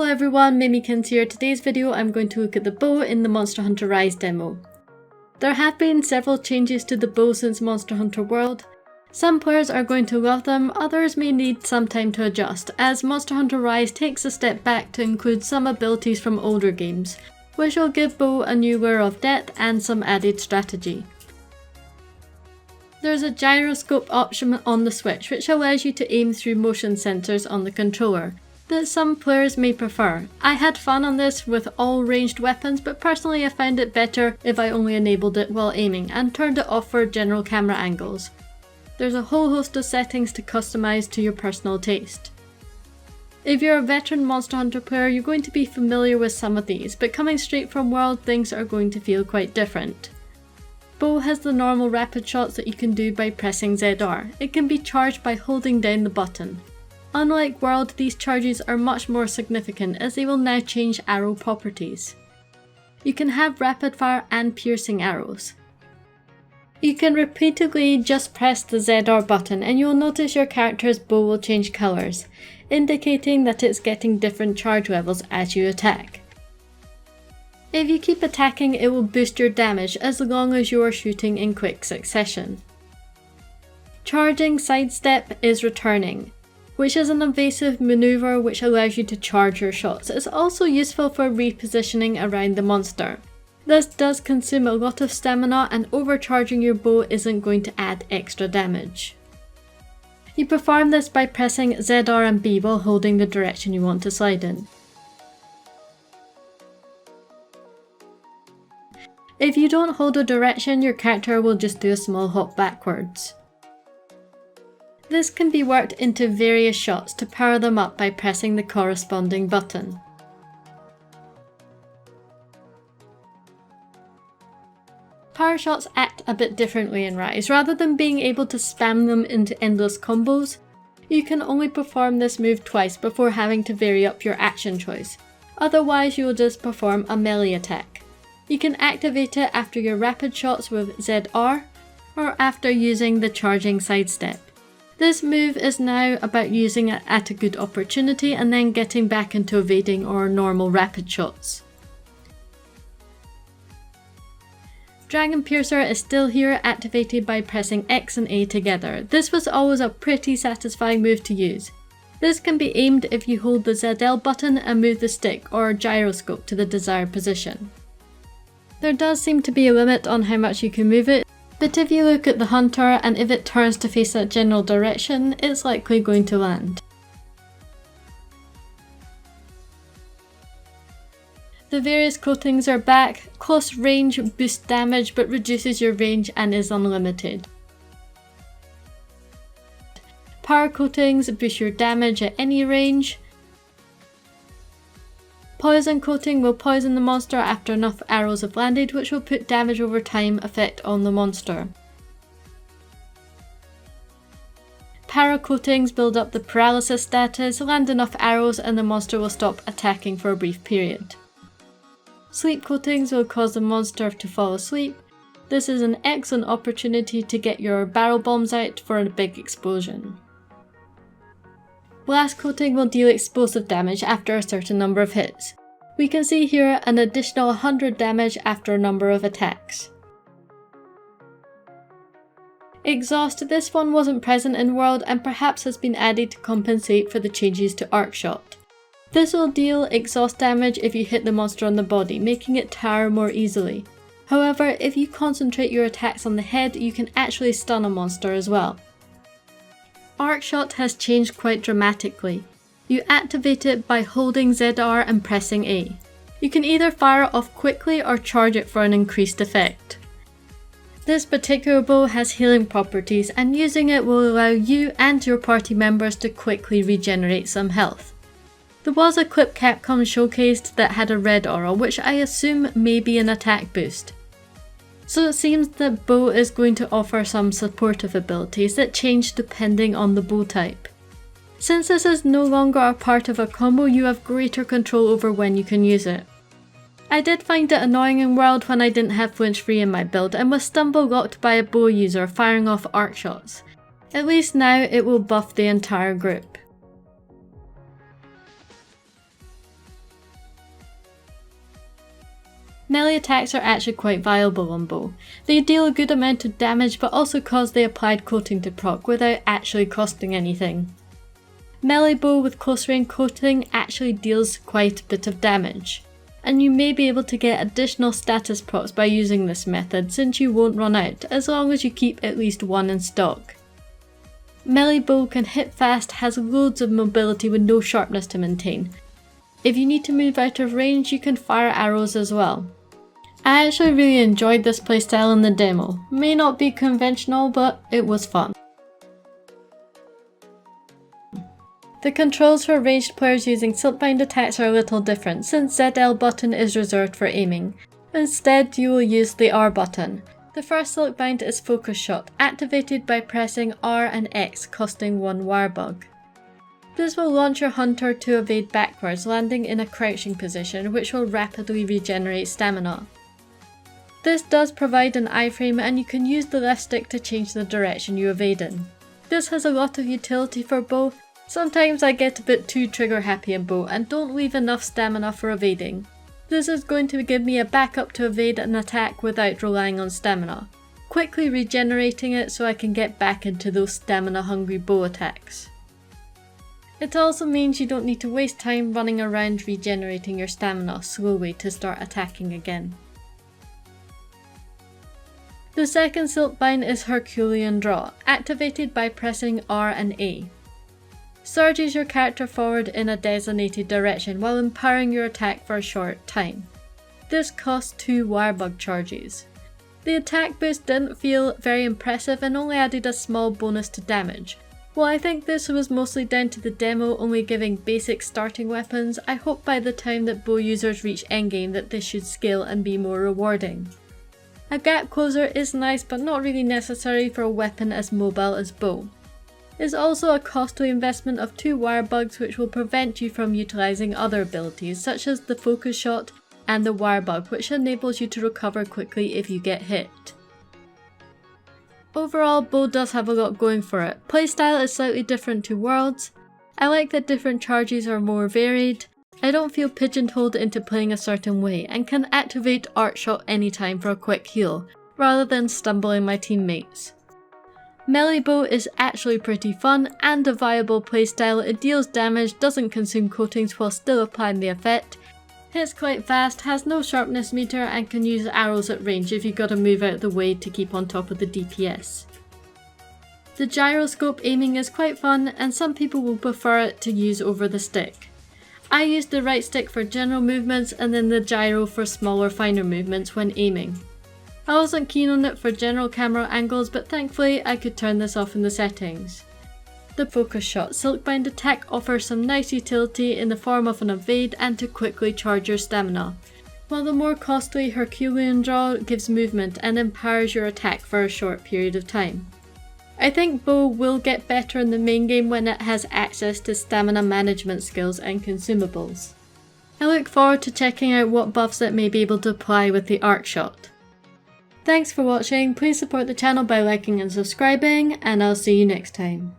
everyone, Mimikins here. Today's video I'm going to look at the bow in the Monster Hunter Rise demo. There have been several changes to the bow since Monster Hunter World. Some players are going to love them, others may need some time to adjust, as Monster Hunter Rise takes a step back to include some abilities from older games, which will give bow a new layer of depth and some added strategy. There's a gyroscope option on the Switch which allows you to aim through motion sensors on the controller, that some players may prefer. I had fun on this with all ranged weapons, but personally I found it better if I only enabled it while aiming and turned it off for general camera angles. There's a whole host of settings to customize to your personal taste. If you're a veteran Monster Hunter player, you're going to be familiar with some of these, but coming straight from World, things are going to feel quite different. Bow has the normal rapid shots that you can do by pressing ZR. It can be charged by holding down the button. Unlike World, these charges are much more significant as they will now change arrow properties. You can have rapid fire and piercing arrows. You can repeatedly just press the ZR button and you will notice your character's bow will change colours, indicating that it's getting different charge levels as you attack. If you keep attacking, it will boost your damage as long as you are shooting in quick succession. Charging sidestep is returning, which is an evasive maneuver which allows you to charge your shots. It's also useful for repositioning around the monster. This does consume a lot of stamina and overcharging your bow isn't going to add extra damage. You perform this by pressing ZR and B while holding the direction you want to slide in. If you don't hold a direction, your character will just do a small hop backwards. This can be worked into various shots to power them up by pressing the corresponding button. Power shots act a bit differently in Rise. Rather than being able to spam them into endless combos, you can only perform this move twice before having to vary up your action choice. Otherwise, you will just perform a melee attack. You can activate it after your rapid shots with ZR or after using the charging sidestep. This move is now about using it at a good opportunity and then getting back into evading or normal rapid shots. Dragon Piercer is still here, activated by pressing X and A together. This was always a pretty satisfying move to use. This can be aimed if you hold the ZL button and move the stick or gyroscope to the desired position. There does seem to be a limit on how much you can move it, but if you look at the hunter and if it turns to face a general direction, it's likely going to land. The various coatings are back. Close range boosts damage but reduces your range and is unlimited. Power coatings boost your damage at any range. Poison coating will poison the monster after enough arrows have landed, which will put damage over time effect on the monster. Para coatings build up the paralysis status, land enough arrows and the monster will stop attacking for a brief period. Sleep coatings will cause the monster to fall asleep. This is an excellent opportunity to get your barrel bombs out for a big explosion. Blast coating will deal explosive damage after a certain number of hits. We can see here an additional 100 damage after a number of attacks. Exhaust, this one wasn't present in World and perhaps has been added to compensate for the changes to Arc Shot. This will deal exhaust damage if you hit the monster on the body, making it tower more easily. However, if you concentrate your attacks on the head, you can actually stun a monster as well. Arc Shot has changed quite dramatically. You activate it by holding ZR and pressing A. You can either fire it off quickly or charge it for an increased effect. This particular bow has healing properties and using it will allow you and your party members to quickly regenerate some health. There was a clip Capcom showcased that had a red aura, which I assume may be an attack boost. So it seems that bow is going to offer some supportive abilities that change depending on the bow type. Since this is no longer a part of a combo, you have greater control over when you can use it. I did find it annoying in World when I didn't have flinch free in my build and was stumble locked by a bow user firing off arc shots. At least now it will buff the entire group. Melee attacks are actually quite viable on bow. They deal a good amount of damage but also cause the applied coating to proc without actually costing anything. Melee bow with close range coating actually deals quite a bit of damage, and you may be able to get additional status procs by using this method since you won't run out as long as you keep at least one in stock. Melee bow can hit fast, has loads of mobility with no sharpness to maintain. If you need to move out of range, you can fire arrows as well. I actually really enjoyed this playstyle in the demo. May not be conventional, but it was fun. The controls for ranged players using silkbind attacks are a little different since ZL button is reserved for aiming. Instead, you will use the R button. The first silkbind is focus shot, activated by pressing R and X, costing 1 wirebug. This will launch your hunter to evade backwards, landing in a crouching position, which will rapidly regenerate stamina. This does provide an iframe, and you can use the left stick to change the direction you evade in. This has a lot of utility for bow. Sometimes I get a bit too trigger happy in bow and don't leave enough stamina for evading. This is going to give me a backup to evade an attack without relying on stamina, quickly regenerating it so I can get back into those stamina hungry bow attacks. It also means you don't need to waste time running around regenerating your stamina slowly to start attacking again. The second silkbind is Herculean Draw, activated by pressing R and A. Surges your character forward in a designated direction while empowering your attack for a short time. This costs 2 wirebug charges. The attack boost didn't feel very impressive and only added a small bonus to damage. While I think this was mostly down to the demo only giving basic starting weapons, I hope by the time that bow users reach endgame that this should scale and be more rewarding. A gap closer is nice but not really necessary for a weapon as mobile as bow. It's also a costly investment of 2 wirebugs which will prevent you from utilising other abilities such as the focus shot and the wirebug, which enables you to recover quickly if you get hit. Overall, bow does have a lot going for it. Playstyle is slightly different to Worlds. I like that different charges are more varied. I don't feel pigeonholed into playing a certain way and can activate Arc Shot anytime for a quick heal, rather than stumbling my teammates. Melee bow is actually pretty fun and a viable playstyle. It deals damage, doesn't consume coatings while still applying the effect, hits quite fast, has no sharpness meter and can use arrows at range if you gotta move out of the way to keep on top of the DPS. The gyroscope aiming is quite fun and some people will prefer it to use over the stick. I use the right stick for general movements and then the gyro for smaller finer movements when aiming. I wasn't keen on it for general camera angles, but thankfully I could turn this off in the settings. The focus shot silkbind attack offers some nice utility in the form of an evade and to quickly charge your stamina, while the more costly Herculean Draw gives movement and empowers your attack for a short period of time. I think bow will get better in the main game when it has access to stamina management skills and consumables. I look forward to checking out what buffs it may be able to apply with the arc shot. Thanks for watching, please support the channel by liking and subscribing, and I'll see you next time.